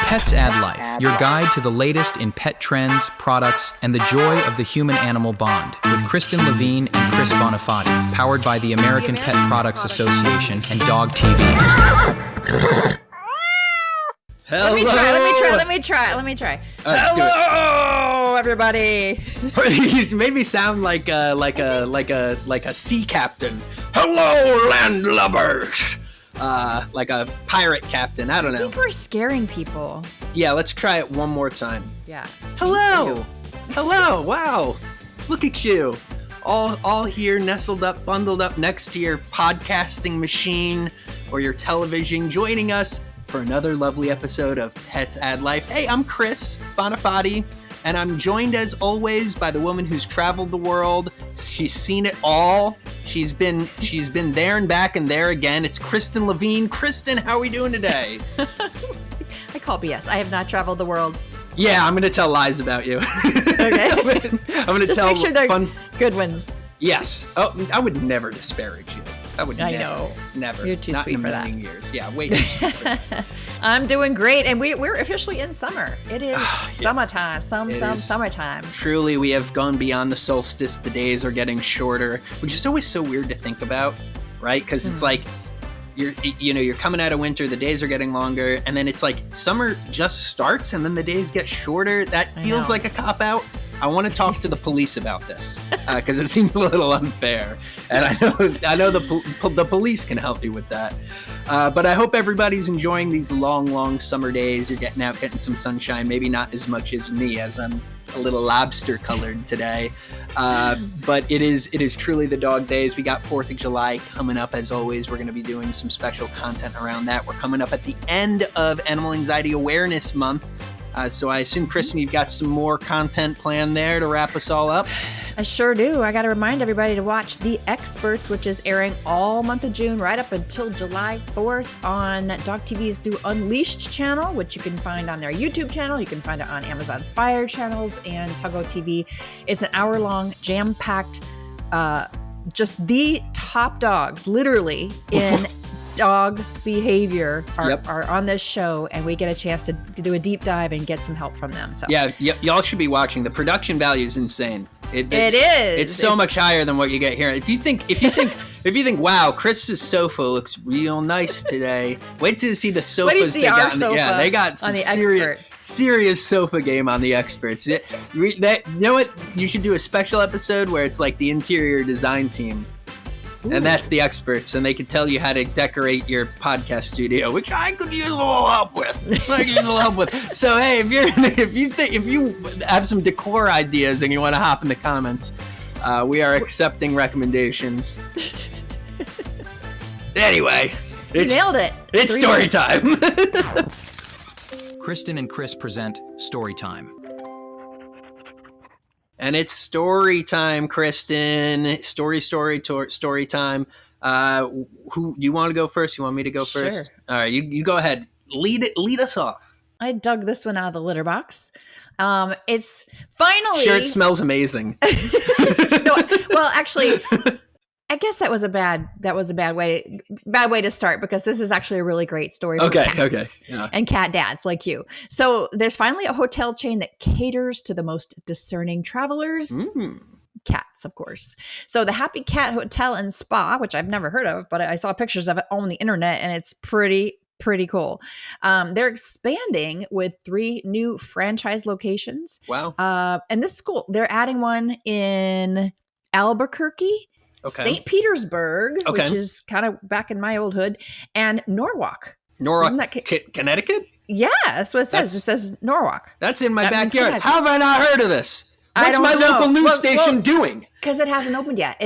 Pets Add Life, your guide to the latest in pet trends, products, and the joy of the human-animal bond, with Kristen Levine and Chris Bonifati, powered by the American Pet Products Association and Dog TV. Hello. Let me try. Hello, everybody. You made me sound like a sea captain. Hello, landlubbers. Like a pirate captain. I don't know. I think we're scaring people. Yeah, let's try it one more time. Yeah. Hello. Hello. Wow. Look at you. All here, nestled up, bundled up next to your podcasting machine or your television, joining us for another lovely episode of Pets Add Life. Hey, I'm Chris Bonifati, and I'm joined as always by the woman who's traveled the world. She's seen it all. She's been there and back and there again. It's Kristen Levine. Kristen, how are we doing today? I call BS. I have not traveled the world. Yeah, I'm going to tell lies about you. Okay. I'm going to Just tell make sure they're fun. good ones. Yes. Oh, I would never disparage you. I know. Never. You're too Not sweet in a for that. million years. Yeah, way too sweet for that. I'm doing great, and we're officially in summer. It is summertime. Summertime. Truly, we have gone beyond the solstice. The days are getting shorter, which is always so weird to think about, right? Because it's like you're coming out of winter, the days are getting longer, and then it's like summer just starts, and then the days get shorter. That feels like a cop-out. I want to talk to the police about this because it seems a little unfair, and I know the police can help you with that. But I hope everybody's enjoying these long summer days. You're getting out, getting some sunshine. Maybe not as much as me, as I'm a little lobster colored today. But it is truly the dog days. We got 4th of July coming up. As always, we're going to be doing some special content around that. We're coming up at the end of Animal Anxiety Awareness Month. So I assume, Kristen, you've got some more content planned there to wrap us all up? I sure do. I got to remind everybody to watch The Experts, which is airing all month of June, right up until July 4th on Dog TV's The Unleashed channel, which you can find on their YouTube channel. You can find it on Amazon Fire channels and Tuggo TV. It's an hour-long, jam-packed, just the top dogs, literally, in dog behavior are on this show, and we get a chance to do a deep dive and get some help from them. So yeah, y'all should be watching. The production value is insane. It is. It's so much higher than what you get here. If you think, wow, Chris's sofa looks real nice today. Wait till you see the sofas they got. They got some serious sofa game on The Experts. You know what? You should do a special episode where it's like the interior design team. Ooh. And that's The Experts, and they can tell you how to decorate your podcast studio, which I could use a little help with. So hey, if you have some decor ideas and you want to hop in the comments, we are accepting recommendations. Anyway, you nailed it. It's story time. Kristen and Chris present Story Time. And it's story time, Kristen. Story time. Who you want to go first? You want me to go first? Sure. All right, you go ahead. Lead us off. I dug this one out of the litter box. It's finally. Sure, it smells amazing. No, well, actually, I guess that was a bad way to start, because this is actually a really great story for cats and cat dads like you. So there's finally a hotel chain that caters to the most discerning travelers. Cats, of course. So the Happy Cat Hotel and Spa, which I've never heard of, but I saw pictures of it on the internet, and it's pretty cool. They're expanding with 3 new franchise locations. Wow. And this is cool. They're adding one in Albuquerque, St. Petersburg, which is kind of back in my old hood, and Norwalk. Isn't that Connecticut? Yeah, that's what it says. It says Norwalk. That's in my backyard. How have I not heard of this? What's my local news station doing? Because it hasn't opened yet.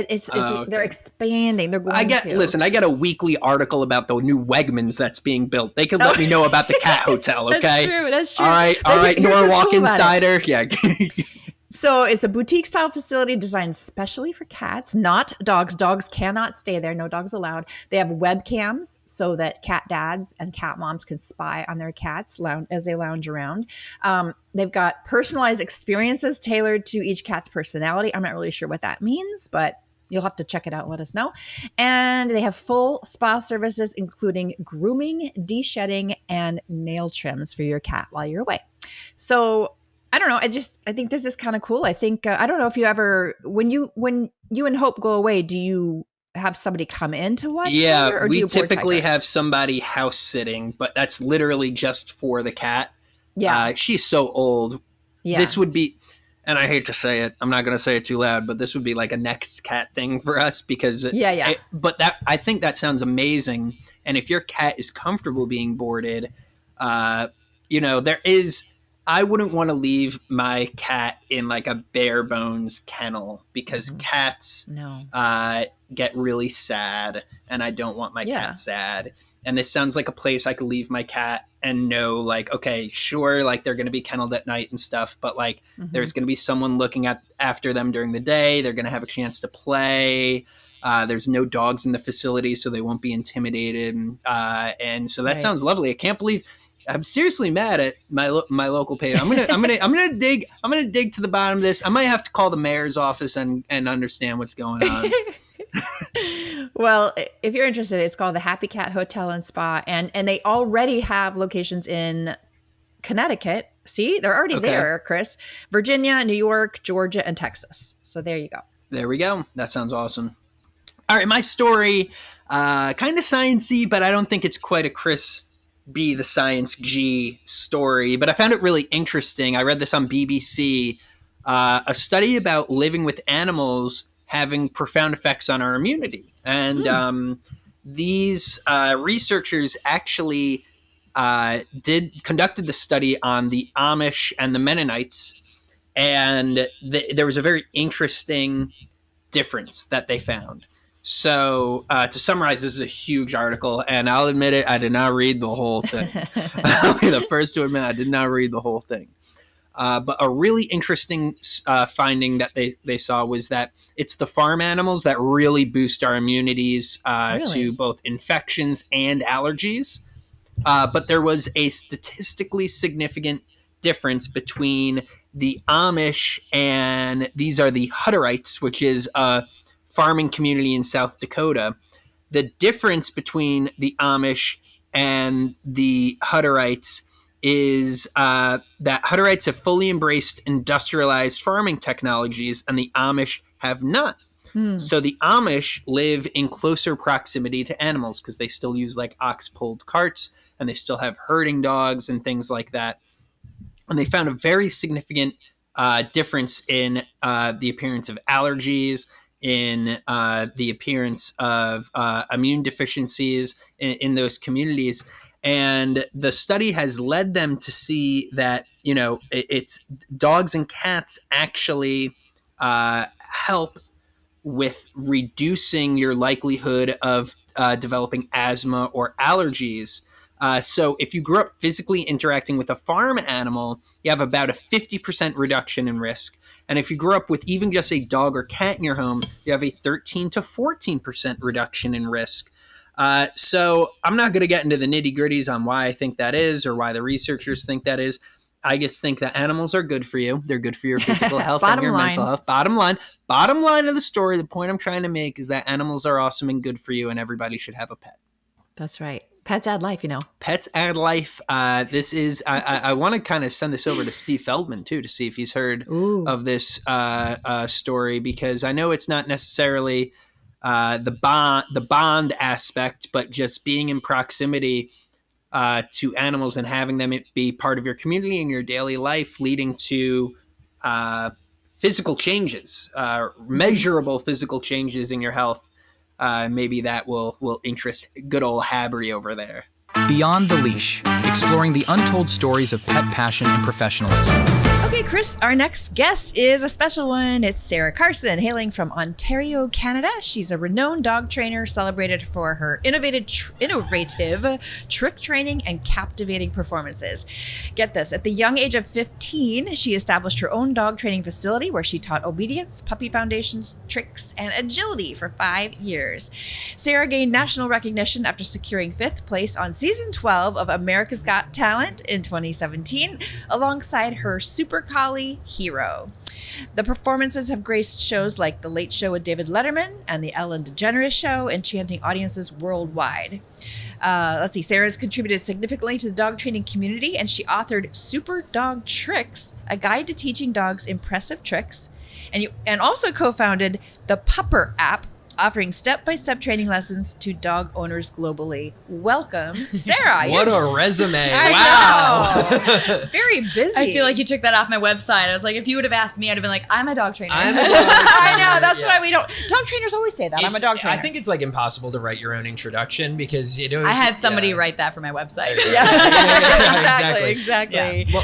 They're expanding. They're going to. Listen, I get a weekly article about the new Wegmans that's being built. They could let me know about the cat hotel, okay? That's true. All right, Norwalk Insider. Yeah. So it's a boutique style facility designed specially for cats, not dogs. Dogs cannot stay there. No dogs allowed. They have webcams so that cat dads and cat moms can spy on their cats as they lounge around. They've got personalized experiences tailored to each cat's personality. I'm not really sure what that means, but You'll have to check it out and let us know. And they have full spa services, including grooming, de-shedding, and nail trims for your cat while you're away. So I don't know. I think this is kind of cool. I think, I don't know if you ever, when you and Hope go away, do you have somebody come in to watch? Yeah, or we typically have somebody house sitting, but that's literally just for the cat. Yeah. She's so old. Yeah. This would be, and I hate to say it, I'm not going to say it too loud, but this would be like a next cat thing for us because I think that sounds amazing. And if your cat is comfortable being boarded, I wouldn't want to leave my cat in like a bare bones kennel because cats get really sad, and I don't want my cat sad. And this sounds like a place I could leave my cat and know, like, okay, sure, like they're going to be kenneled at night and stuff, but like there's going to be someone looking after them during the day. They're going to have a chance to play. There's no dogs in the facility, so they won't be intimidated. And so that sounds lovely. I can't believe. I'm seriously mad at my local paper. I'm gonna dig to the bottom of this. I might have to call the mayor's office and understand what's going on. Well, if you're interested, it's called the Happy Cat Hotel and Spa, and they already have locations in Connecticut. See, they're already there, Chris. Virginia, New York, Georgia, and Texas. So there you go. There we go. That sounds awesome. All right, my story, kind of sciencey, but I don't think it's quite a Chris B the Science G story, but I found it really interesting. I read this on BBC, a study about living with animals having profound effects on our immunity. And these researchers actually conducted the study on the Amish and the Mennonites, and there was a very interesting difference that they found. So to summarize, this is a huge article, and I'll admit it, I did not read the whole thing. I'll be the first to admit I did not read the whole thing. But a really interesting finding that they saw was that it's the farm animals that really boost our immunities to both infections and allergies. But there was a statistically significant difference between the Amish and these are the Hutterites, which is a farming community in South Dakota. The difference between the Amish and the Hutterites is that Hutterites have fully embraced industrialized farming technologies and the Amish have not. So the Amish live in closer proximity to animals because they still use like ox-pulled carts and they still have herding dogs and things like that. And they found a very significant difference in the appearance of allergies, in the appearance of immune deficiencies in those communities. And the study has led them to see that, it's dogs and cats actually help with reducing your likelihood of developing asthma or allergies. So if you grew up physically interacting with a farm animal, you have about a 50% reduction in risk. And if you grew up with even just a dog or cat in your home, you have a 13 to 14% reduction in risk. So I'm not going to get into the nitty gritties on why I think that is or why the researchers think that is. I just think that animals are good for you. They're good for your physical health and your mental health. Bottom line of the story, the point I'm trying to make is that animals are awesome and good for you and everybody should have a pet. That's right. Pets add life, Pets add life. This is, I want to kind of send this over to Steve Feldman too, to see if he's heard of this story, because I know it's not necessarily the bond aspect, but just being in proximity to animals and having them be part of your community and your daily life, leading to physical changes, measurable physical changes in your health. Maybe that will interest good old Habry over there. Beyond the Leash, exploring the untold stories of pet passion and professionalism. Okay, Chris, our next guest is a special one. It's Sarah Carson, hailing from Ontario, Canada. She's a renowned dog trainer celebrated for her innovative trick training and captivating performances. Get this, at the young age of 15, she established her own dog training facility where she taught obedience, puppy foundations, tricks, and agility for 5 years. Sarah gained national recognition after securing 5th place on Season 12 of America's Got Talent in 2017, alongside her Super Collie, Hero. The performances have graced shows like The Late Show with David Letterman and The Ellen DeGeneres Show, enchanting audiences worldwide. Let's see, Sarah's contributed significantly to the dog training community, and she authored Super Dog Tricks, a guide to teaching dogs impressive tricks, and also co-founded the Pupper app, offering step-by-step training lessons to dog owners globally. Welcome, Sarah. What a resume. Wow. Very busy. I feel like you took that off my website. I was like, if you would have asked me, I'd have been like, I'm a dog trainer. I know. That's why we don't. Dog trainers always say that. I'm a dog trainer. I think it's like impossible to write your own introduction because it always. I had somebody write that for my website. Exactly. Well,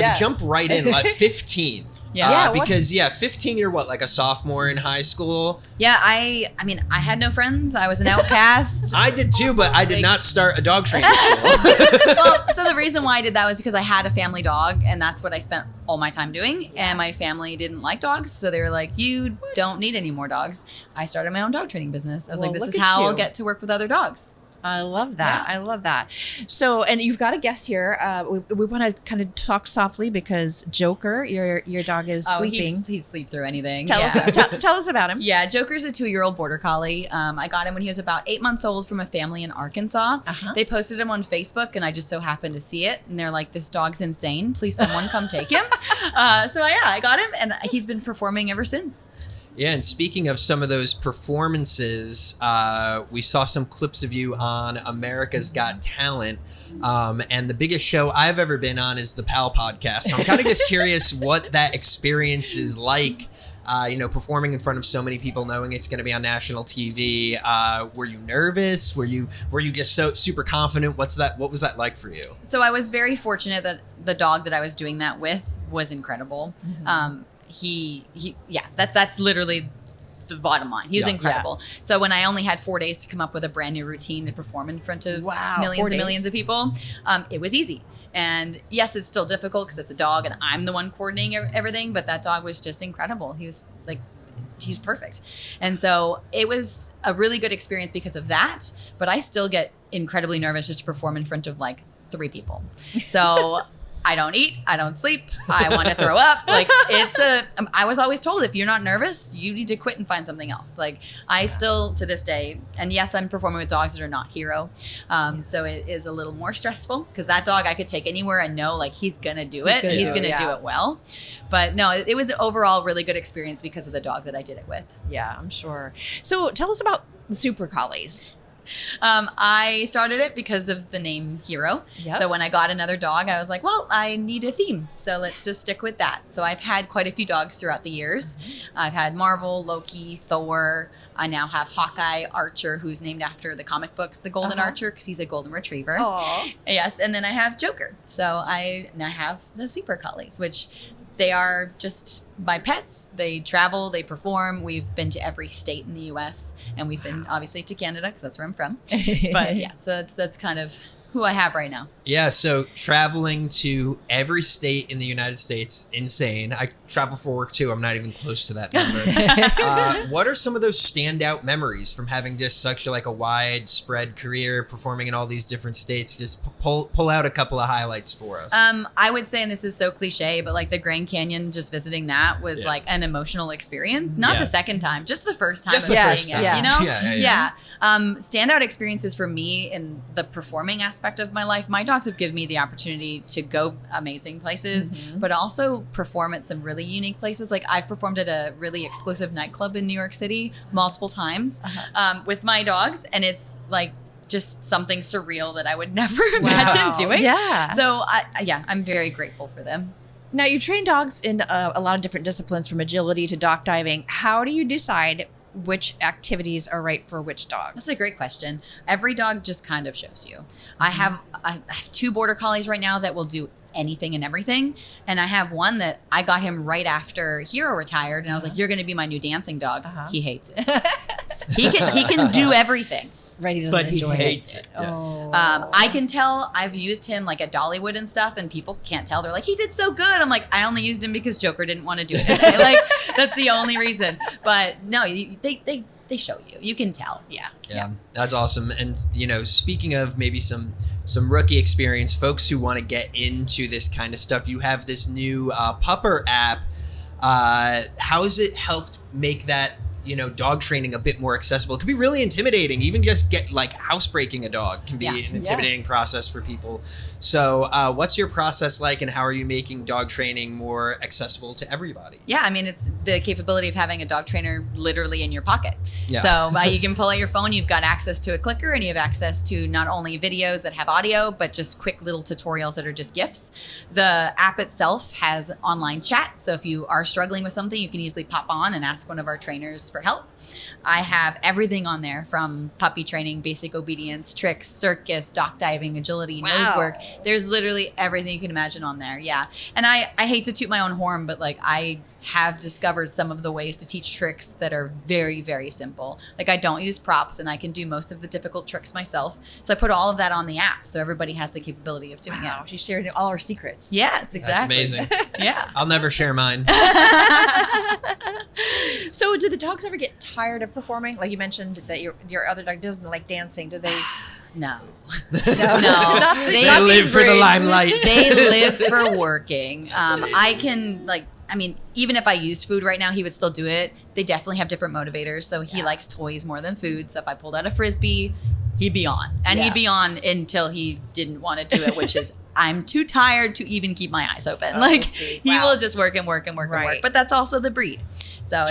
to jump right in, like 15. Because 15, you're what, like a sophomore in high school? Yeah, I mean, I had no friends. I was an outcast. I did too, but I did not start a dog training school. Well, so the reason why I did that was because I had a family dog, and that's what I spent all my time doing. And my family didn't like dogs, so they were like, you don't need any more dogs. I started my own dog training business. I was like, this is how I'll get to work with other dogs. I love that. Yeah. I love that. So, and you've got a guest here. We want to kind of talk softly because Joker, your dog, is sleeping. He'd sleep through anything. Tell us about him. Yeah, Joker's a 2-year-old border collie. I got him when he was about 8 months old from a family in Arkansas. They posted him on Facebook, and I just so happened to see it. And they're like, "This dog's insane. Please, someone come take him." I got him, and he's been performing ever since. Yeah, and speaking of some of those performances, we saw some clips of you on America's Got Talent, and the biggest show I've ever been on is the PAL podcast. So I'm kind of just curious what that experience is like, performing in front of so many people, knowing it's going to be on national TV. Were you nervous? Were you just so super confident? What was that like for you? So I was very fortunate that the dog that I was doing that with was incredible. That's literally the bottom line. He was incredible. Yeah. So when I only had 4 days to come up with a brand new routine to perform in front of millions and millions of people, it was easy. And yes, it's still difficult because it's a dog and I'm the one coordinating everything, but that dog was just incredible. He was he's perfect. And so it was a really good experience because of that, but I still get incredibly nervous just to perform in front of like 3 people. So I don't eat, I don't sleep, I want to throw up. I was always told, if you're not nervous, you need to quit and find something else. I still, to this day, and yes, I'm performing with dogs that are not hero. So it is a little more stressful because that dog I could take anywhere and know he's going to do it. He's going to do it well. But no, it was an overall really good experience because of the dog that I did it with. Yeah, I'm sure. So tell us about the Super Collies. I started it because of the name Hero. Yep. So when I got another dog, I was like, well, I need a theme. So let's just stick with that. So I've had quite a few dogs throughout the years. I've had Marvel, Loki, Thor. I now have Hawkeye, Archer, who's named after the comic books, the Golden Archer, because he's a golden retriever. Aww. Yes. And then I have Joker. So I now have the Super Collies, which they are just my pets. They travel, they perform. We've been to every state in the U.S. and we've been obviously to Canada because that's where I'm from. But yeah, so that's kind of who I have right now. Yeah, so traveling to every state in the United States, insane. I travel for work too. I'm not even close to that number. What are some of those standout memories from having just such a widespread career, performing in all these different states? Just pull out a couple of highlights for us. I would say, and this is so cliche, but the Grand Canyon, just visiting that was an emotional experience. Not the second time, just the first time. Just the first time. You know? Yeah. Standout experiences for me in the performing aspect of my life. My dogs have given me the opportunity to go amazing places, but also perform at some really unique places. I've performed at a really exclusive nightclub in New York City multiple times with my dogs, and it's just something surreal that I would never imagine doing. Yeah. So I'm very grateful for them. Now, you train dogs in a lot of different disciplines, from agility to dock diving. How do you decide which activities are right for which dogs? That's a great question. Every dog just kind of shows you. I have 2 border collies right now that will do anything and everything, and I have one that I got him right after Hero retired, and I was like, you're going to be my new dancing dog. He hates it. he can do everything. Right, he doesn't enjoy it. But he hates it. Oh. I can tell. I've used him at Dollywood and stuff, and people can't tell. They're like, he did so good. I'm like, I only used him because Joker didn't want to do it. That's the only reason. But no, they show you. You can tell. Yeah. That's awesome. And speaking of maybe some rookie experience, folks who want to get into this kind of stuff, you have this new Pupper app. How has it helped make that, dog training a bit more accessible? It can be really intimidating. Even just housebreaking a dog can be an intimidating process for people. So what's your process like, and how are you making dog training more accessible to everybody? Yeah, I mean, it's the capability of having a dog trainer literally in your pocket. Yeah. So you can pull out your phone, you've got access to a clicker, and you have access to not only videos that have audio, but just quick little tutorials that are just GIFs. The app itself has online chat. So if you are struggling with something, you can easily pop on and ask one of our trainers for help. I have everything on there, from puppy training, basic obedience, tricks, circus, dock diving, agility, nose work. There's literally everything you can imagine on there. Yeah. And I hate to toot my own horn, but I have discovered some of the ways to teach tricks that are very, very simple. I don't use props, and I can do most of the difficult tricks myself. So I put all of that on the app, so everybody has the capability of doing it. She's sharing all her secrets. Yes, exactly. That's amazing. Yeah. I'll never share mine. So do the dogs ever get tired of performing? Like you mentioned that your other dog doesn't like dancing. Do they... No. No. They live for the limelight. They live for working. I can even if I used food right now, he would still do it. They definitely have different motivators. So he likes toys more than food. So if I pulled out a Frisbee, he'd be on. And he'd be on until he didn't want to do it, which is, I'm too tired to even keep my eyes open. He will just work and work and work and work. But that's also the breed. So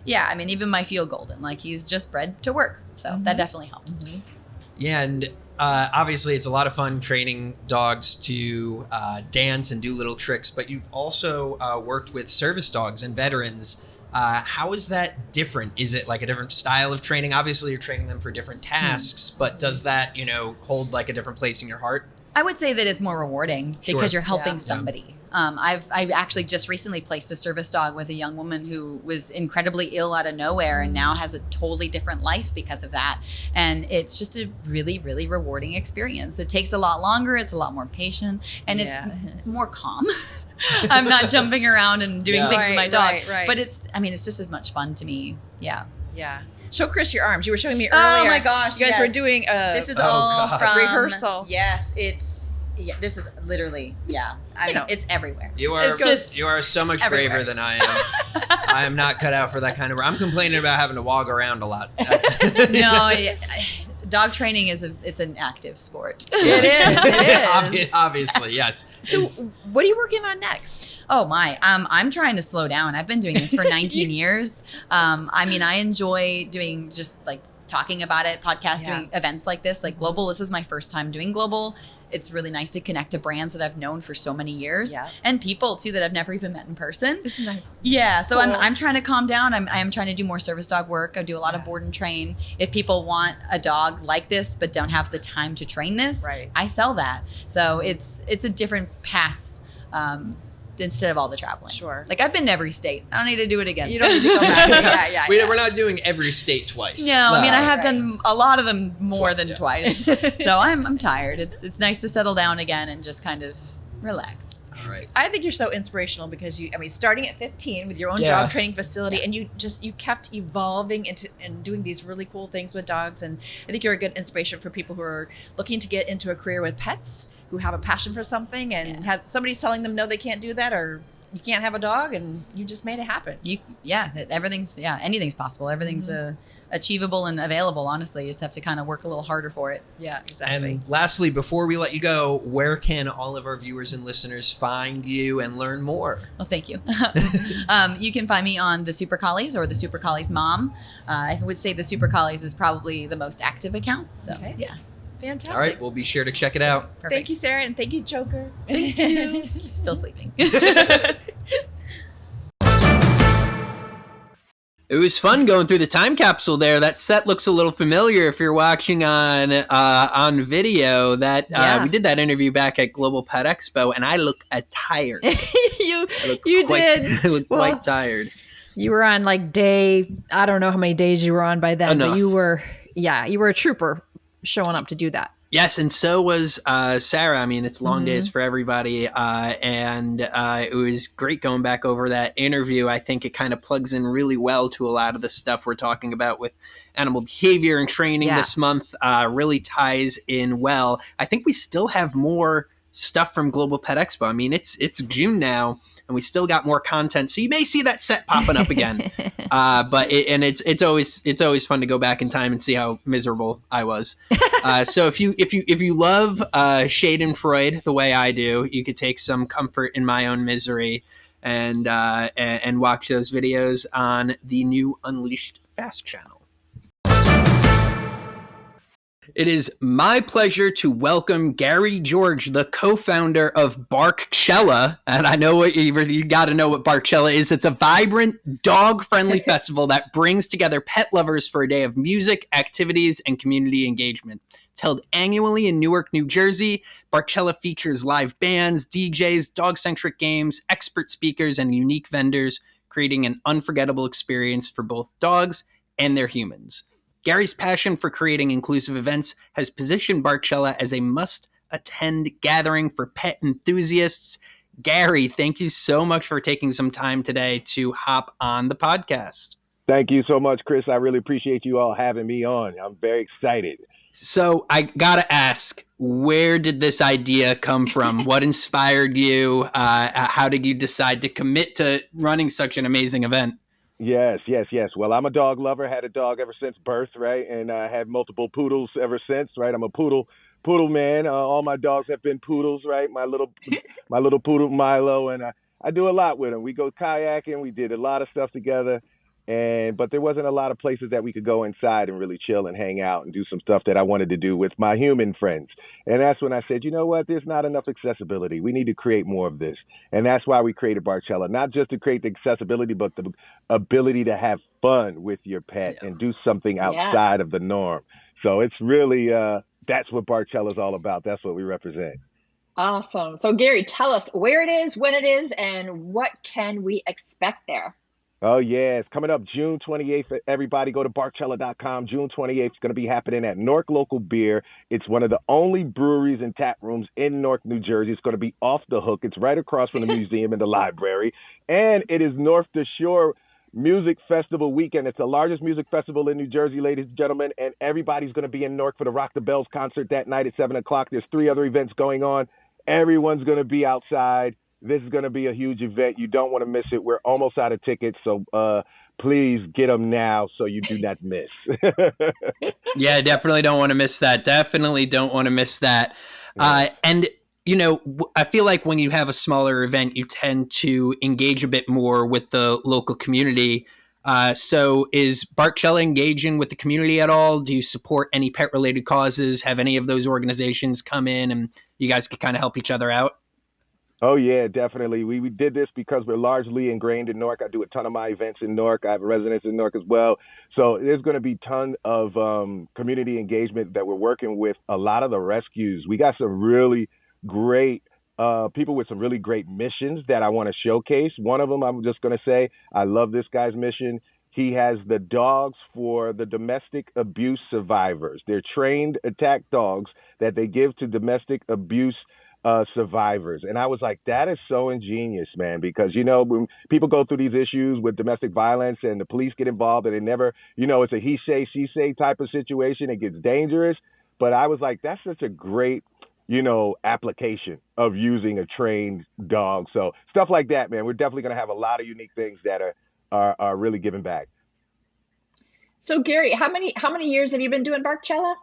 even my Field Golden, he's just bred to work. So that definitely helps. Mm-hmm. Yeah, and obviously it's a lot of fun training dogs to dance and do little tricks, but you've also worked with service dogs and veterans. How is that different? Is it a different style of training? Obviously you're training them for different tasks, but does that, hold a different place in your heart? I would say that it's more rewarding because you're helping somebody. I've actually just recently placed a service dog with a young woman who was incredibly ill out of nowhere and now has a totally different life because of that. And it's just a really, really rewarding experience. It takes a lot longer. It's a lot more patient, and it's more calm. I'm not jumping around and doing things with my dog, but it's just as much fun to me. Yeah. Yeah. Show Chris your arms. You were showing me earlier. Oh my gosh. You guys were doing this is all from rehearsal. Yes, this is literally, it's everywhere. You are so much braver than I am. I am not cut out for that kind of work. I'm complaining about having to walk around a lot. No, dog training it's an active sport. It is. Obviously, yes. So what are you working on next? Oh my, I'm trying to slow down. I've been doing this for 19 years. I enjoy doing just talking about it, doing events like this, Global. This is my first time doing Global. It's really nice to connect to brands that I've known for so many years and people too that I've never even met in person. Isn't that Yeah. So cool. I'm trying to calm down. I'm trying to do more service dog work. I do a lot of board and train. If people want a dog like this, but don't have the time to train this, I sell that. So it's a different path. Instead of all the traveling. Sure. I've been to every state. I don't need to do it again. You don't need to go back. We're not doing every state twice. No, I have done a lot of them more than twice. So I'm tired. It's nice to settle down again and just kind of relax. All right. I think you're so inspirational because starting at 15 with your own dog training facility, and you kept evolving and doing these really cool things with dogs. And I think you're a good inspiration for people who are looking to get into a career with pets, who have a passion for something and have somebody's telling them no, they can't do that, or you can't have a dog, and you just made it happen. Anything's possible. Everything's achievable and available. Honestly, you just have to kind of work a little harder for it. Yeah, exactly. And lastly, before we let you go, where can all of our viewers and listeners find you and learn more? Well, thank you. You can find me on the Super Collies or the Super Collies Mom. I would say the Super Collies is probably the most active account. So yeah. Fantastic. All right, we'll be sure to check it out. Perfect. Thank you, Sarah, and thank you, Joker. Thank you. Still sleeping. It was fun going through the time capsule there. That set looks a little familiar if you're watching on video. We did that interview back at Global Pet Expo, and I look tired. You did. I look quite tired. You were on day, I don't know how many days you were on by then, Enough. But you were a trooper showing up to do that. Yes, and so was Sarah. It's long days for everybody, and it was great going back over that interview. I think it kind of plugs in really well to a lot of the stuff we're talking about with animal behavior and training this month. Really ties in well. I think we still have more stuff from Global Pet Expo. I mean, it's June now, and we still got more content, so you may see that set popping up again. But it's always fun to go back in time and see how miserable I was. So if you love Schadenfreude the way I do, you could take some comfort in my own misery and watch those videos on the new Unleashed Fast channel. It is my pleasure to welcome Gary George, the co-founder of Barkchella. And I know you got to know what Barkchella is. It's a vibrant, dog-friendly festival that brings together pet lovers for a day of music, activities, and community engagement. It's held annually in Newark, New Jersey. Barkchella features live bands, DJs, dog-centric games, expert speakers, and unique vendors, creating an unforgettable experience for both dogs and their humans. Gary's passion for creating inclusive events has positioned Barkchella as a must-attend gathering for pet enthusiasts. Gary, thank you so much for taking some time today to hop on the podcast. Thank you so much, Chris. I really appreciate you all having me on. I'm very excited. So I gotta ask, where did this idea come from? What inspired you? How did you decide to commit to running such an amazing event? Yes. Well, I'm a dog lover, had a dog ever since birth, right? And I had multiple poodles ever since, right? I'm a poodle man. All my dogs have been poodles, right? My little poodle Milo, and I do a lot with him. We go kayaking, we did a lot of stuff together, but there wasn't a lot of places that we could go inside and really chill and hang out and do some stuff that I wanted to do with my human friends. And that's when I said, you know what, there's not enough accessibility. We need to create more of this. And that's why we created Barkchella, not just to create the accessibility, but the ability to have fun with your pet and do something outside of the norm. So it's really, that's what Barkchella is all about. That's what we represent. Awesome. So Gary, tell us where it is, when it is, and what can we expect there? Oh, yeah. It's coming up June 28th. Everybody go to barkchella.com. June 28th is going to be happening at Newark Local Beer. It's one of the only breweries and tap rooms in Newark, New Jersey. It's going to be off the hook. It's right across from the museum and the library. And it is North the Shore Music Festival weekend. It's the largest music festival in New Jersey, ladies and gentlemen. And everybody's going to be in Newark for the Rock the Bells concert that night at 7 o'clock. There's 3 other events going on. Everyone's going to be outside. This is going to be a huge event. You don't want to miss it. We're almost out of tickets, so please get them now so you do not miss. Yeah, definitely don't want to miss that. Definitely don't want to miss that. And, you know, I feel like when you have a smaller event, you tend to engage a bit more with the local community. So is Barkchella engaging with the community at all? Do you support any pet-related causes? Have any of those organizations come in and you guys could kind of help each other out? Oh, yeah, definitely. We did this because we're largely ingrained in Newark. I do a ton of my events in Newark. I have a residence in Newark as well. So there's going to be a ton of community engagement that we're working with. A lot of the rescues. We got some really great people with some really great missions that I want to showcase. One of them, I'm just going to say, I love this guy's mission. He has the dogs for the domestic abuse survivors. They're trained attack dogs that they give to domestic abuse survivors. And I was like, that is so ingenious, man, because, you know, when people go through these issues with domestic violence and the police get involved and they never, you know, it's a he say, she say type of situation. It gets dangerous. But I was like, that's such a great, you know, application of using a trained dog. So stuff like that, man, we're definitely going to have a lot of unique things that are really giving back. So Gary, how many years have you been doing Barkchella?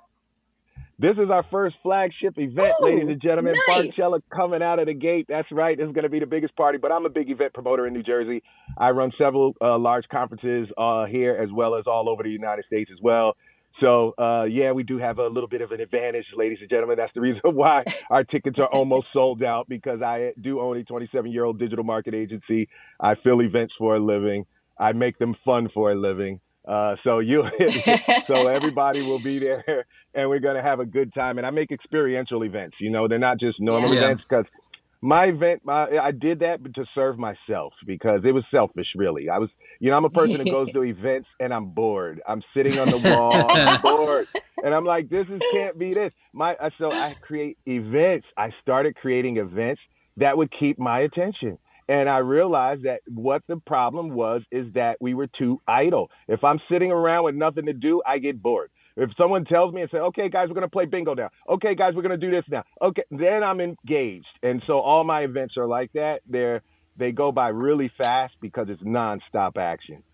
This is our first flagship event, ladies and gentlemen. Nice. Barkchella coming out of the gate. That's right. This is going to be the biggest party, but I'm a big event promoter in New Jersey. I run several large conferences here as well as all over the United States as well. So, yeah, we do have a little bit of an advantage, ladies and gentlemen. That's the reason why our tickets are almost sold out, because I do own a 27-year-old digital market agency. I fill events for a living. I make them fun for a living. So everybody will be there and we're going to have a good time. And I make experiential events, you know, they're not just normal events, because my event, I did that to serve myself, because it was selfish, really. I was, you know, I'm a person that goes to events and I'm bored. I'm sitting on the wall, I'm bored. And I'm like, can't be this. So I create events. I started creating events that would keep my attention. And I realized that what the problem was is that we were too idle. If I'm sitting around with nothing to do, I get bored. If someone tells me and say, okay, guys, we're going to play bingo now. Okay, guys, we're going to do this now. Okay, then I'm engaged. And so all my events are like that. They go by really fast because it's nonstop action.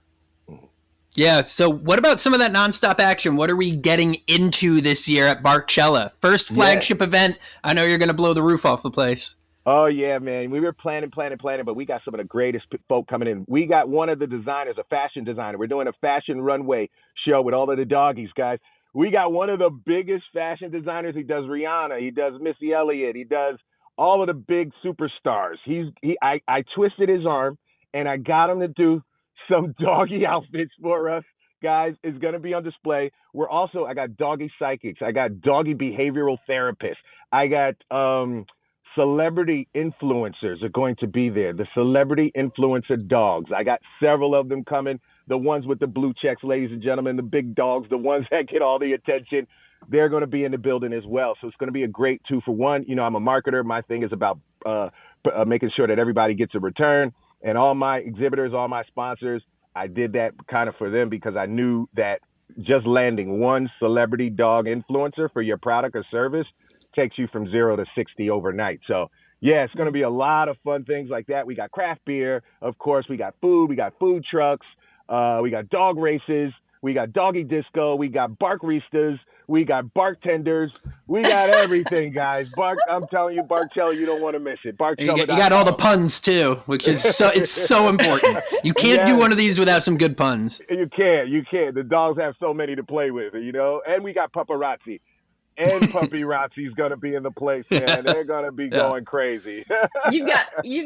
Yeah. So what about some of that nonstop action? What are we getting into this year at Barkchella? First flagship event. I know you're going to blow the roof off the place. Oh, yeah, man. We were planning, but we got some of the greatest folk coming in. We got one of the designers, a fashion designer. We're doing a fashion runway show with all of the doggies, guys. We got one of the biggest fashion designers. He does Rihanna. He does Missy Elliott. He does all of the big superstars. I twisted his arm, and I got him to do some doggy outfits for us. Guys, it's going to be on display. I got doggy psychics. I got doggy behavioral therapists. I got celebrity influencers are going to be there. The celebrity influencer dogs. I got several of them coming. The ones with the blue checks, ladies and gentlemen, the big dogs, the ones that get all the attention. They're going to be in the building as well. So it's going to be a great 2-for-1. You know, I'm a marketer. My thing is about making sure that everybody gets a return. And all my exhibitors, all my sponsors, I did that kind of for them because I knew that just landing one celebrity dog influencer for your product or service takes you from 0 to 60 overnight. So, yeah, it's going to be a lot of fun things like that. We got craft beer. Of course, we got food. We got food trucks. We got dog races. We got doggy disco. We got barkristas. We got bartenders. We got everything, guys. I'm telling you, Barkchella, you don't want to miss it. Barkchella. You got all the puns too, which is it's so important. You can't do one of these without some good puns. You can't. The dogs have so many to play with, you know. And we got paparazzi. And Puppy Razzi's gonna be in the place, man. They're gonna be going crazy. You've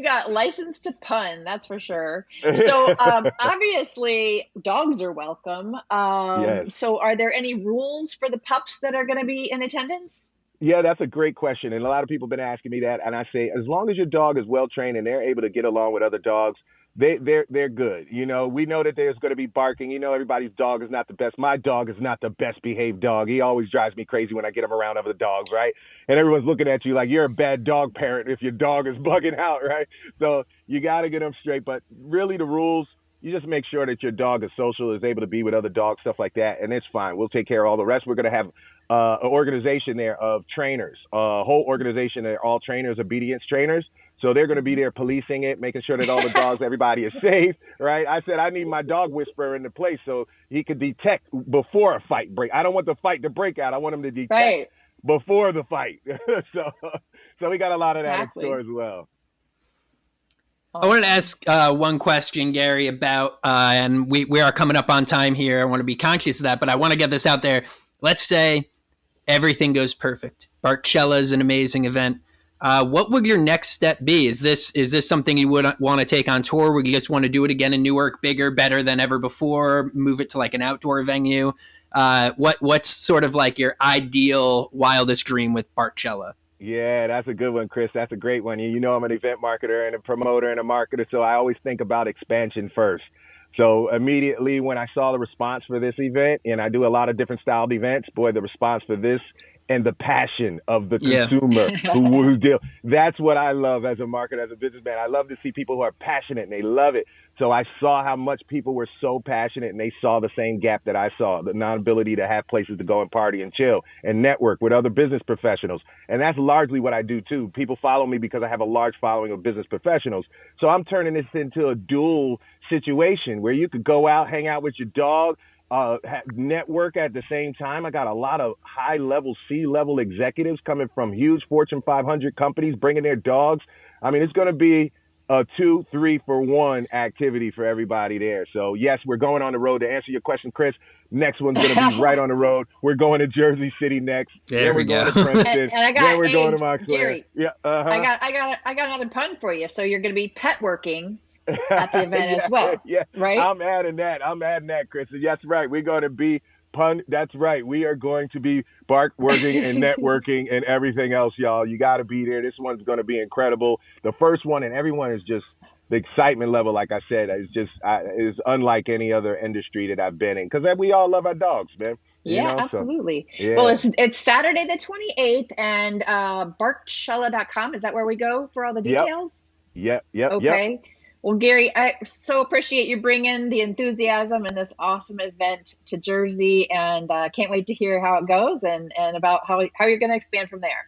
got license to pun, that's for sure. So obviously dogs are welcome. Yes. So are there any rules for the pups that are gonna be in attendance? Yeah, that's a great question. And a lot of people have been asking me that. And I say, as long as your dog is well trained and they're able to get along with other dogs, they're good. You know, we know that there's going to be barking. You know, everybody's dog is not the best. My dog is not the best behaved dog. He always drives me crazy when I get him around other dogs, right? And everyone's looking at you like you're a bad dog parent if your dog is bugging out, right? So you got to get them straight. But really the rules, you just make sure that your dog is social, is able to be with other dogs, stuff like that, and it's fine. We'll take care of all the rest. We're going to have an organization there of trainers, a whole organization. They're all trainers, obedience trainers. So they're going to be there policing it, making sure that all the dogs, everybody is safe, right? I said I need my dog whisperer in the place so he could detect before a fight break. I don't want the fight to break out. I want him to detect before the fight. so we got a lot of that in store as well. I wanted to ask one question, Gary, about, and we are coming up on time here. I want to be conscious of that, but I want to get this out there. Let's say everything goes perfect. Barkchella is an amazing event. What would your next step be? Is this something you would want to take on tour? Would you just want to do it again in Newark, bigger, better than ever before? Move it to like an outdoor venue? What's sort of like your ideal, wildest dream with Barkchella? Yeah, that's a good one, Chris. That's a great one. You know, I'm an event marketer and a promoter and a marketer, so I always think about expansion first. So immediately when I saw the response for this event, and I do a lot of different styled events, boy, the response for this and the passion of the consumer who deal. That's what I love as a marketer, as a businessman. I love to see people who are passionate and they love it. So I saw how much people were so passionate and they saw the same gap that I saw, the non-ability to have places to go and party and chill and network with other business professionals. And that's largely what I do too. People follow me because I have a large following of business professionals. So I'm turning this into a dual situation where you could go out, hang out with your dog, network at the same time. I got a lot of high-level, C-level executives coming from huge Fortune 500 companies bringing their dogs. I mean, it's going to be a 2, 3 for 1 activity for everybody there. So, yes, we're going on the road. To answer your question, Chris, next one's going to be right on the road. We're going to Jersey City next. There we go. Going to Princeton. And then we're going to Montclair. Gary, I got another pun for you. So you're going to be pet working at the event as well. Yeah, right? I'm adding that, Chris. That's right. We're going to be That's right. We are going to be bark working and networking and everything else, y'all. You got to be there. This one's going to be incredible. The first one, and everyone is just, the excitement level, like I said, is unlike any other industry that I've been in, because we all love our dogs, man. Yeah, absolutely. So, yeah. Well, it's Saturday the 28th, and Barkchella.com. Is that where we go for all the details? Yep. Okay. Well, Gary, I so appreciate you bringing the enthusiasm and this awesome event to Jersey, and can't wait to hear how it goes and about how you're going to expand from there.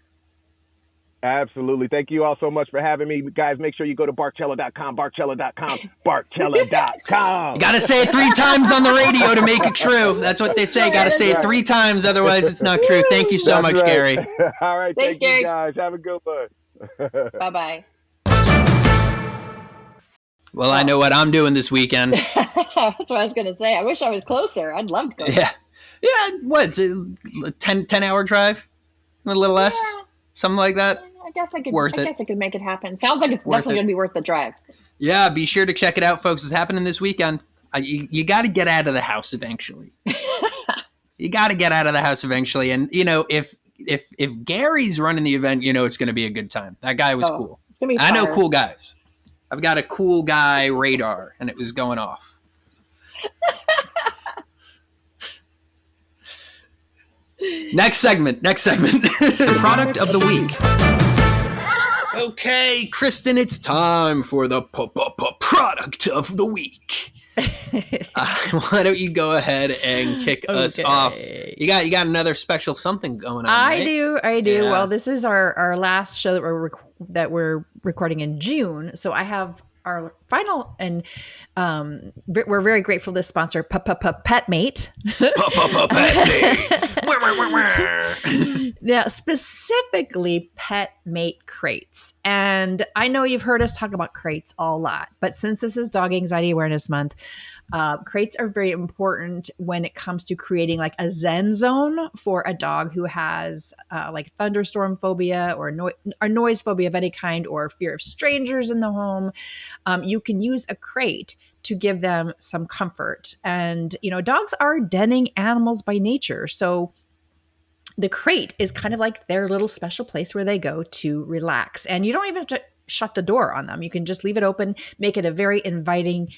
Absolutely. Thank you all so much for having me. Guys, make sure you go to barkchella.com, barkchella.com, barkchella.com. You got to say it 3 times on the radio to make it true. That's what they say. Got to say it 3 times. Otherwise, it's not true. Thank you so much, right. Gary. All right. Thanks, Gary. You guys. Have a good one. Bye-bye. Well, I know what I'm doing this weekend. That's what I was going to say. I wish I was closer. I'd love to go. Yeah. What? A 10-hour drive? A little less? Yeah. Something like that? I guess I could make it happen. Sounds like it's definitely going to be worth the drive. Yeah, be sure to check it out, folks. It's happening this weekend. You got to get out of the house eventually. You got to get out of the house eventually. And, if Gary's running the event, it's going to be a good time. That guy was cool. I know cool guys. I've got a cool guy radar, and it was going off. Next segment. The product of the week. Okay, Kristen, it's time for the product of the week. Why don't you go ahead and kick us off? You got another special something going on. I do. Yeah. Well, this is our last show that we're recording in June. So I have our final, and we're very grateful to sponsor PetMate. Now, specifically PetMate crates. And I know you've heard us talk about crates a lot, but since this is Dog Anxiety Awareness Month, crates are very important when it comes to creating like a zen zone for a dog who has like thunderstorm phobia or noise phobia of any kind, or fear of strangers in the home. You can use a crate to give them some comfort. And, dogs are denning animals by nature. So the crate is kind of like their little special place where they go to relax. And you don't even have to shut the door on them. You can just leave it open, make it a very inviting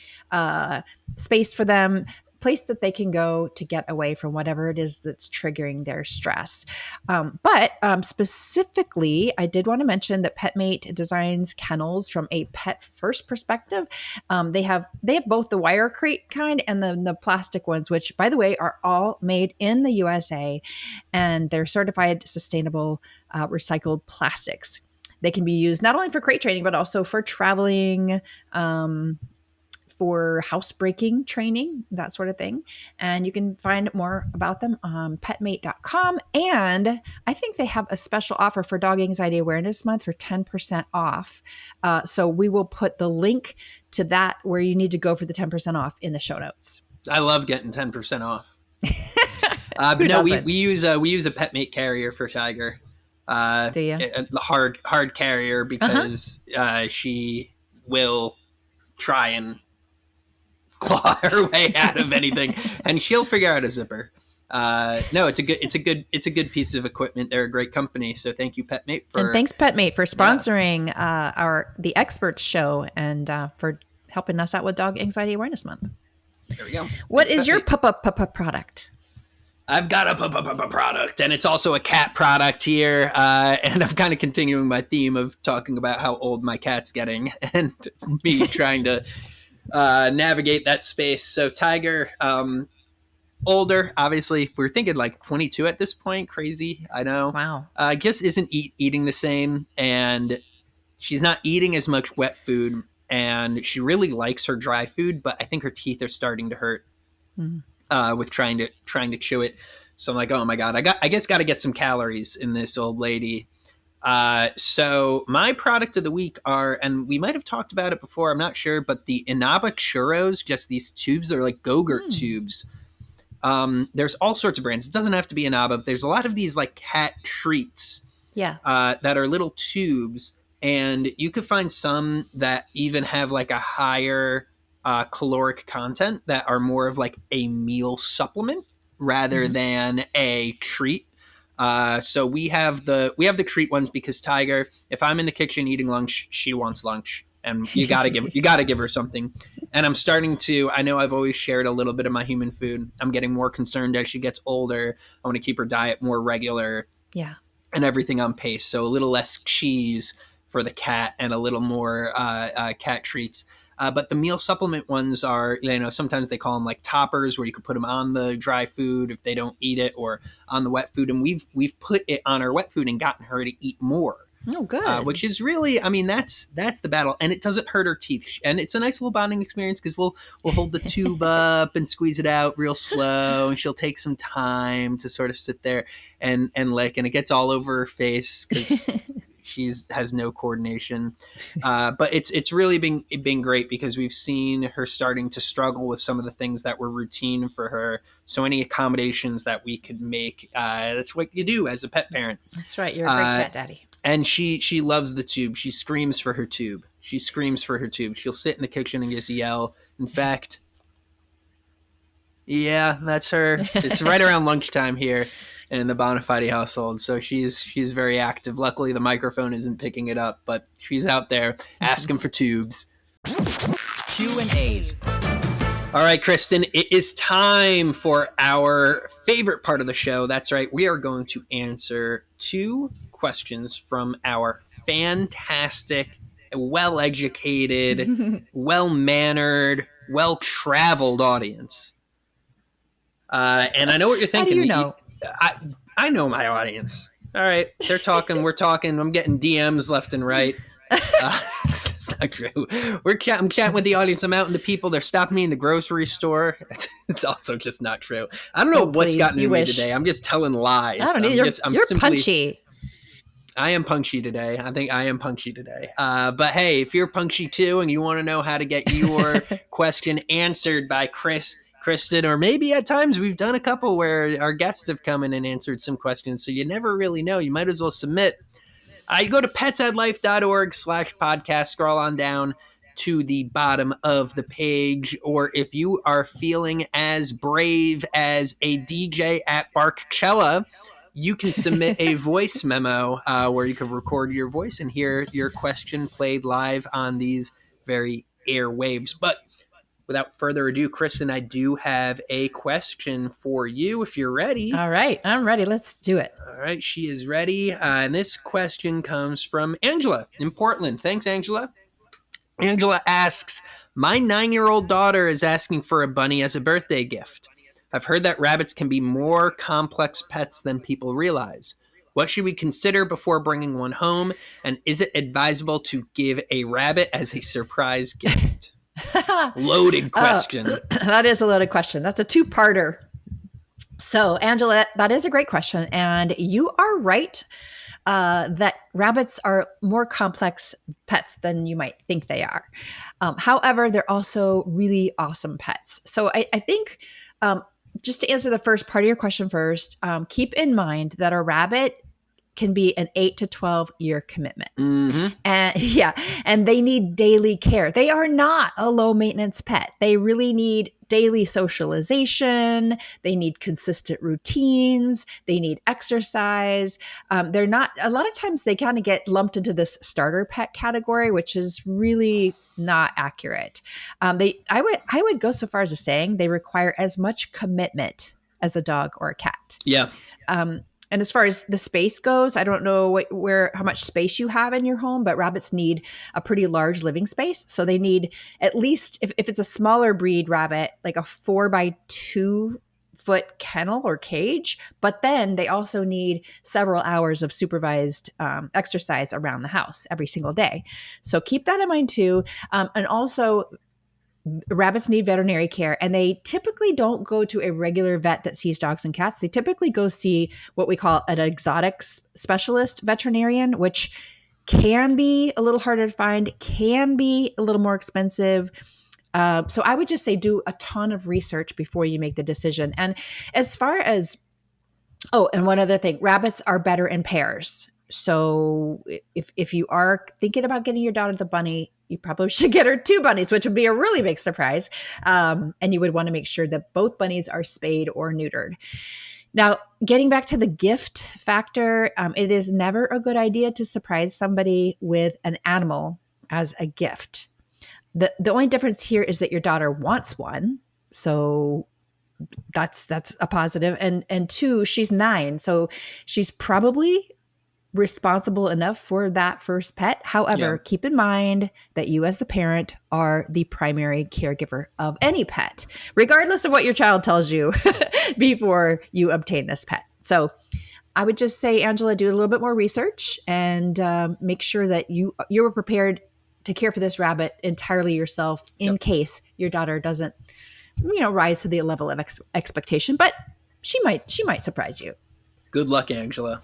space for them, place that they can go to get away from whatever it is that's triggering their stress. But specifically, I did want to mention that PetMate designs kennels from a pet first perspective. They have both the wire crate kind and the plastic ones, which, by the way, are all made in the USA, and they're certified sustainable recycled plastics. They can be used not only for crate training, but also for traveling, for housebreaking training, that sort of thing. And you can find more about them on petmate.com. And I think they have a special offer for Dog Anxiety Awareness Month for 10% off. So we will put the link to that, where you need to go for the 10% off, in the show notes. I love getting 10% off. But no, we use a PetMate carrier for Tiger. Do you? The hard carrier, because she will try and claw her way out of anything, and she'll figure out a zipper. No, it's a good piece of equipment. They're a great company, so thank you, PetMate, and thanks PetMate for sponsoring the Experts show, and for helping us out with Dog Anxiety Awareness Month. There we go. What is your Pupper product? I've got a product, and it's also a cat product here. And I'm kind of continuing my theme of talking about how old my cat's getting, and me trying to navigate that space. So Tiger, older, obviously. We're thinking like 22 at this point. Crazy, I know. Wow. Just isn't eating the same, and she's not eating as much wet food, and she really likes her dry food, but I think her teeth are starting to hurt. With trying to chew it. So I'm like, oh my God, I guess got to get some calories in this old lady. So my product of the week are, and we might have talked about it before, I'm not sure, but the Inaba churros, just these tubes, they're like Go-Gurt tubes. There's all sorts of brands. It doesn't have to be Inaba, but there's a lot of these like cat treats that are little tubes, and you could find some that even have like a higher caloric content, that are more of like a meal supplement rather than a treat. So we have the treat ones, because Tiger, if I'm in the kitchen eating lunch, she wants lunch, and you gotta give her something. And I'm starting to, I know I've always shared a little bit of my human food. I'm getting more concerned as she gets older. I want to keep her diet more regular. Yeah. And everything on pace. So a little less cheese, for the cat and a little more cat treats. But the meal supplement ones are, sometimes they call them like toppers, where you could put them on the dry food if they don't eat it, or on the wet food. And we've put it on our wet food and gotten her to eat more. Oh, good. Which is really, that's the battle, and it doesn't hurt her teeth, and it's a nice little bonding experience because we'll hold the tube up and squeeze it out real slow, and she'll take some time to sort of sit there and lick, and it gets all over her face because she has no coordination. But it's really been great because we've seen her starting to struggle with some of the things that were routine for her. So any accommodations that we could make, that's what you do as a pet parent. That's right. You're a great cat daddy. And she loves the tube. She screams for her tube. She'll sit in the kitchen and just yell. In fact, yeah, that's her. It's right around lunchtime here in the Bonafide household. So she's very active. Luckily, the microphone isn't picking it up, but she's out there asking for tubes. Q&As. All right, Kristen, it is time for our favorite part of the show. That's right. We are going to answer 2 questions from our fantastic, well-educated, well-mannered, well-traveled audience. And I know what you're thinking. How do you know? I know my audience. All right, they're talking. We're talking. I'm getting DMs left and right. It's not true. I'm chatting with the audience. I'm out in the people. They're stopping me in the grocery store. It's also just not true. I don't know what's gotten in me today. I'm just telling lies. I don't know. You're punchy. I am punchy today. I think I am punchy today. But hey, if you're punchy too and you want to know how to get your question answered by Kristen, or maybe at times we've done a couple where our guests have come in and answered some questions, so you never really know. You might as well submit. You go to petsadlife.org/podcast, scroll on down to the bottom of the page, or if you are feeling as brave as a DJ at Barkchella, you can submit a voice memo where you can record your voice and hear your question played live on these very airwaves. But without further ado, Kristen, I do have a question for you if you're ready. All right, I'm ready. Let's do it. All right, she is ready. And this question comes from Angela in Portland. Thanks, Angela. Angela asks, my 9-year-old daughter is asking for a bunny as a birthday gift. I've heard that rabbits can be more complex pets than people realize. What should we consider before bringing one home? And is it advisable to give a rabbit as a surprise gift? Loaded question. That is a loaded question. That's a 2-parter. So, Angela, that is a great question. And you are right that rabbits are more complex pets than you might think they are. However, they're also really awesome pets. So I think just to answer the first part of your question first, keep in mind that a rabbit can be an 8 to 12 year commitment. Mm-hmm. And they need daily care. They are not a low maintenance pet. They really need daily socialization. They need consistent routines. They need exercise. They're not, a lot of times they kind of get lumped into this starter pet category, which is really not accurate. I would go so far as to saying they require as much commitment as a dog or a cat. Yeah. And as far as the space goes, I don't know how much space you have in your home, but rabbits need a pretty large living space. So they need at least, if it's a smaller breed rabbit, like a 4x2 foot kennel or cage. But then they also need several hours of supervised exercise around the house every single day. So keep that in mind too. And also, rabbits need veterinary care, and they typically don't go to a regular vet that sees dogs and cats. They typically go see what we call an exotics specialist veterinarian, which can be a little harder to find, can be a little more expensive. So I would just say do a ton of research before you make the decision. And as far as, and one other thing, rabbits are better in pairs. So if you are thinking about getting your daughter the bunny, you probably should get her 2 bunnies, which would be a really big surprise. And you would want to make sure that both bunnies are spayed or neutered. Now, getting back to the gift factor, it is never a good idea to surprise somebody with an animal as a gift. The only difference here is that your daughter wants one. So that's a positive. And 2, she's 9. So she's probably responsible enough for that first pet. However, keep in mind that you as the parent are the primary caregiver of any pet, regardless of what your child tells you before you obtain this pet. So I would just say, Angela, do a little bit more research and make sure that you were prepared to care for this rabbit entirely yourself in case your daughter doesn't, rise to the level of expectation. But she might surprise you. Good luck, Angela.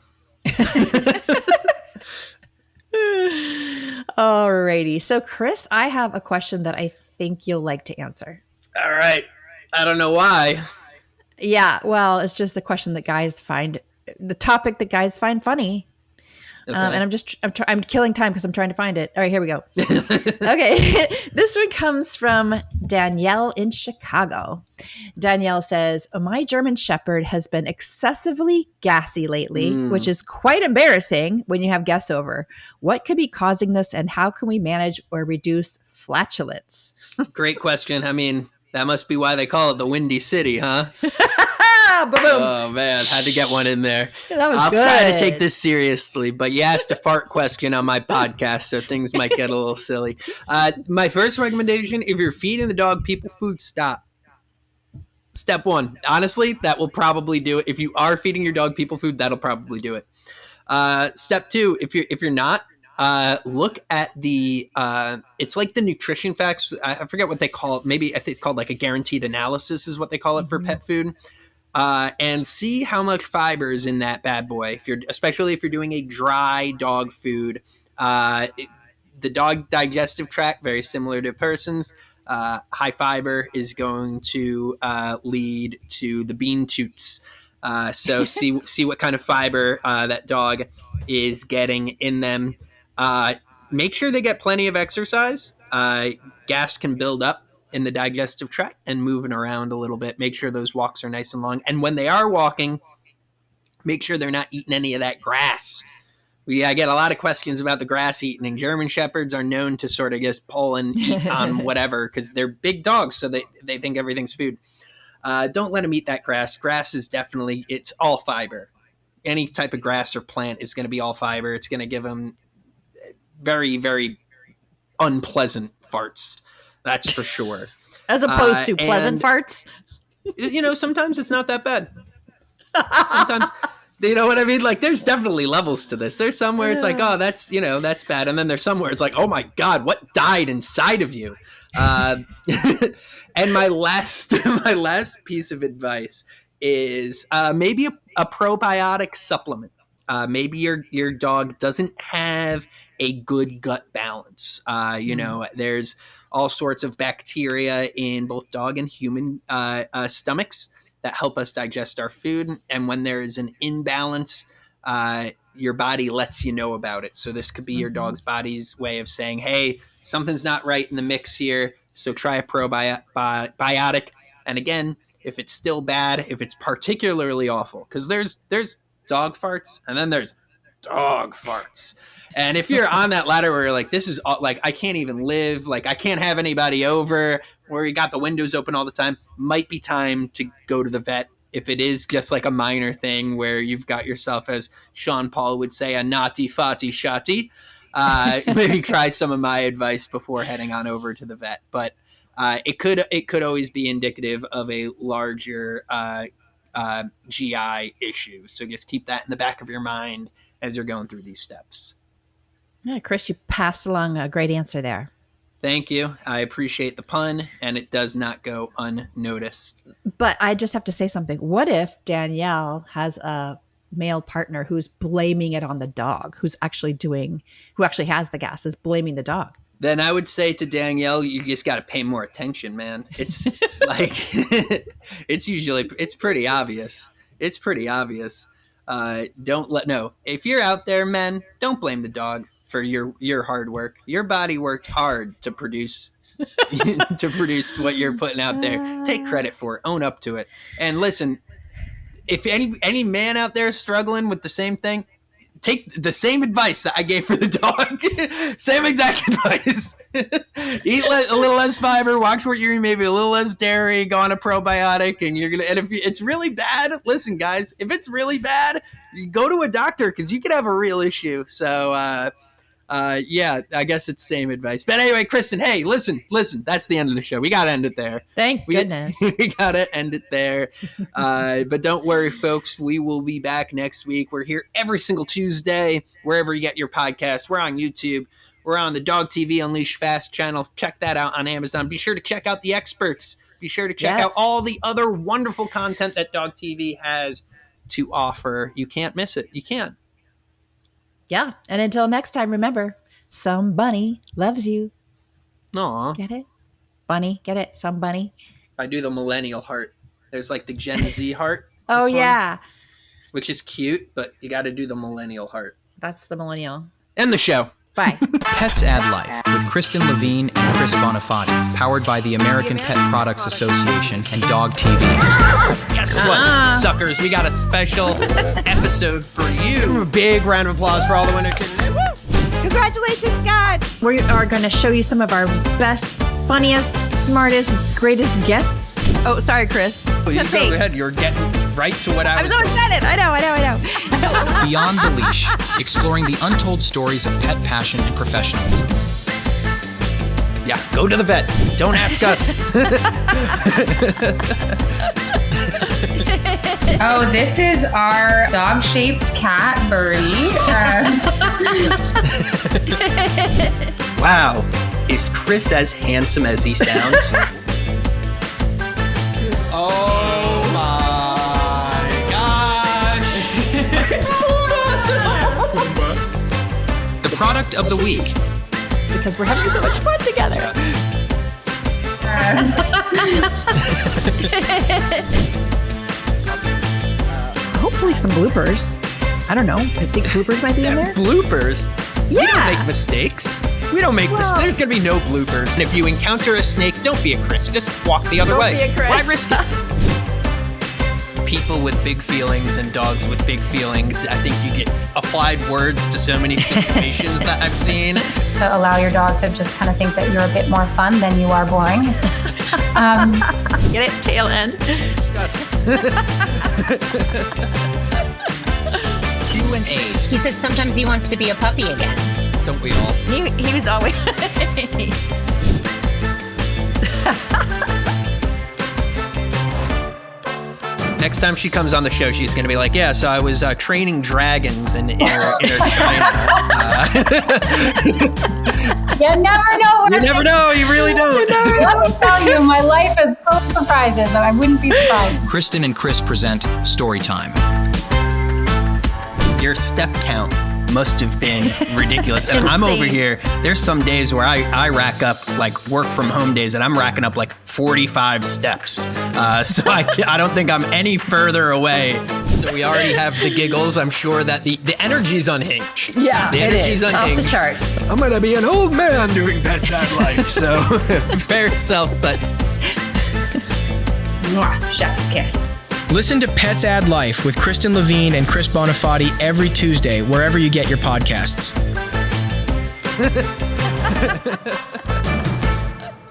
Alrighty. So, Chris, I have a question that I think you'll like to answer. All right. I don't know why. Yeah. Well, it's just the question that guys find, the topic that guys find funny. Okay. And I'm killing time because I'm trying to find it. All right, here we go. Okay. This one comes from Danielle in Chicago. Danielle says, my German Shepherd has been excessively gassy lately, which is quite embarrassing when you have guests over. What could be causing this and how can we manage or reduce flatulence? Great question. I mean, that must be why they call it the Windy City, huh? Boom. Oh man, had to get one in there. That was I'll good. try to take this seriously, but you asked a fart question on my podcast, so things might get a little silly. My first recommendation, if you're feeding the dog people food, stop. Step one, honestly, that will probably do it. If you are feeding your dog people food, that'll probably do it. Step two, if you're not, look at the it's like the nutrition facts. I forget what they call it. Maybe I think it's called like a guaranteed analysis is what they call it for pet food. And see how much fiber is in that bad boy. Especially if you're doing a dry dog food, the dog digestive tract, very similar to persons. High fiber is going to lead to the bean toots. So see what kind of fiber that dog is getting in them. Make sure they get plenty of exercise. Gas can build up in the digestive tract and moving around a little bit. Make sure those walks are nice and long. And when they are walking, make sure they're not eating any of that grass. I get a lot of questions about the grass eating, and German Shepherds are known to sort of just pull and eat on whatever because they're big dogs, so they think everything's food. Don't let them eat that grass. Grass is definitely, it's all fiber. Any type of grass or plant is going to be all fiber. It's going to give them very, very unpleasant farts. That's for sure. As opposed to pleasant farts? Sometimes it's not that bad. Sometimes, you know what I mean? Like, there's definitely levels to this. There's some where it's like, oh, that's bad. And then there's some where it's like, oh my God, what died inside of you? And my last piece of advice is maybe a probiotic supplement. Maybe your dog doesn't have a good gut balance. There's all sorts of bacteria in both dog and human stomachs that help us digest our food. And when there is an imbalance, your body lets you know about it. So this could be your dog's body's way of saying, hey, something's not right in the mix here. So try a probiotic. And again, if it's still bad, if it's particularly awful, because there's dog farts and then there's dog farts. And if you're on that ladder where you're like, this is like, I can't even live, like I can't have anybody over, where you got the windows open all the time, might be time to go to the vet. If it is just like a minor thing where you've got yourself, as Sean Paul would say, a naughty fatty shotty, maybe try some of my advice before heading on over to the vet. But it could always be indicative of a larger GI issue. So just keep that in the back of your mind as you're going through these steps. Yeah, Chris, you passed along a great answer there. Thank you. I appreciate the pun, and it does not go unnoticed. But I just have to say something. What if Danielle has a male partner who's blaming it on the dog, who actually has the gas, is blaming the dog? Then I would say to Danielle, you just got to pay more attention, man. It's like, it's pretty obvious. It's pretty obvious. If you're out there, men, don't blame the dog for your hard work. Your body worked hard to produce what you're putting out there. Take credit for it. Own up to it. And listen, if any man out there is struggling with the same thing, take the same advice that I gave for the dog. Same exact advice. Eat a little less fiber, watch what you're eating, maybe a little less dairy, go on a probiotic, and if it's really bad, listen, guys, if it's really bad, you go to a doctor because you could have a real issue. So, yeah, I guess it's same advice. But anyway, Kristen, hey, listen, that's the end of the show. We got to end it there. Thank goodness. We got to end it there. But don't worry, folks. We will be back next week. We're here every single Tuesday, wherever you get your podcasts. We're on YouTube. We're on the Dog TV Unleash Fast channel. Check that out on Amazon. Be sure to check out The Experts. Be sure to check out all the other wonderful content that Dog TV has to offer. You can't miss it. You can't. Yeah. And until next time, remember, some bunny loves you. Aw. Get it? Bunny. Get it? Some bunny. I do the millennial heart. There's like the Gen Z heart. Oh, yeah. Which is cute, but you got to do the millennial heart. That's the millennial. End the show. Bye. Pets Add Life with Kristen Levine and Chris Bonafati, powered by the American Pet Products Association and Dog TV. Guess what, suckers? We got a special episode for you. A big round of applause for all the winners today. Congratulations, God. We are going to show you some of our best, funniest, smartest, greatest guests. Oh, sorry, Chris. You go ahead. You're getting right to what I was so excited. I know. Beyond the Leash, exploring the untold stories of pet passion and professionals. Yeah, go to the vet. Don't ask us. Oh, this is our dog-shaped cat, Birdie. Wow. Is Chris as handsome as he sounds? Oh my gosh. It's Pumbaa. The product of the week. Because we're having so much fun together. Hopefully some bloopers. I don't know. I think bloopers might be in there. Bloopers? Yeah. We don't make mistakes. We don't make mistakes. There's going to be no bloopers. And if you encounter a snake, don't be a Chris. Just walk the other way. Don't be a Chris. Why risk it? People with big feelings and dogs with big feelings. I think you get applied words to so many situations that I've seen. To allow your dog to just kind of think that you're a bit more fun than you are boring. Get it? Tail end. Yes. Q&As. He says sometimes he wants to be a puppy again. Don't we all? He was always... Next time she comes on the show, she's going to be like, yeah, so I was training dragons in China. You never know. You never know. You really don't. Let me tell you, my life is full of surprises, and I wouldn't be surprised. Kristen and Chris present Story Time. Your step count must have been ridiculous. And I'm over here. There's some days where I rack up like work from home days, and I'm racking up like 45 steps. So I don't think I'm any further away. So we already have the giggles. I'm sure that the energy's unhinged. Yeah, the energy's it is. unhinged. Off the charts. I'm gonna be an old man doing Pets Add Life. So prepare yourself. But Mwah, chef's kiss. Listen to Pets Add Life with Kristen Levine and Chris Bonafati every Tuesday, wherever you get your podcasts.